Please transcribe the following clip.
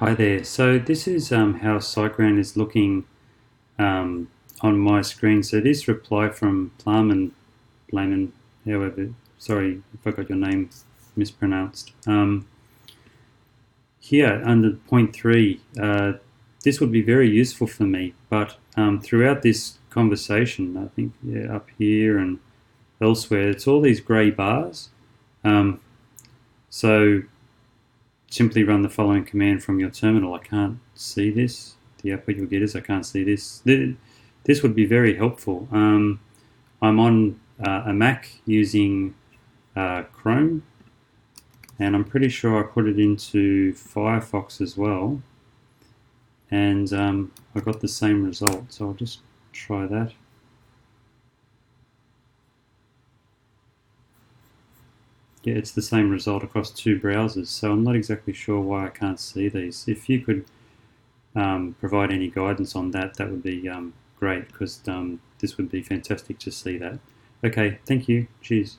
Hi there. So this is how SiteGround is looking on my screen. So this reply from Plamen, however, sorry if I got your name mispronounced. Here under point three, this would be very useful for me. But throughout this conversation, I think up here and elsewhere, it's all these grey bars. Um, so simply run the following command from your terminal. I can't see this. The output you'll get is I can't see this. This would be very helpful. I'm on a Mac using Chrome, and I'm pretty sure I put it into Firefox as well, and I got the same result. So I'll just try that. Yeah, it's the same result across two browsers, so I'm not exactly sure why I can't see these. If you could provide any guidance on that, that would be great, because this would be fantastic to see that. Okay, thank you. Cheers.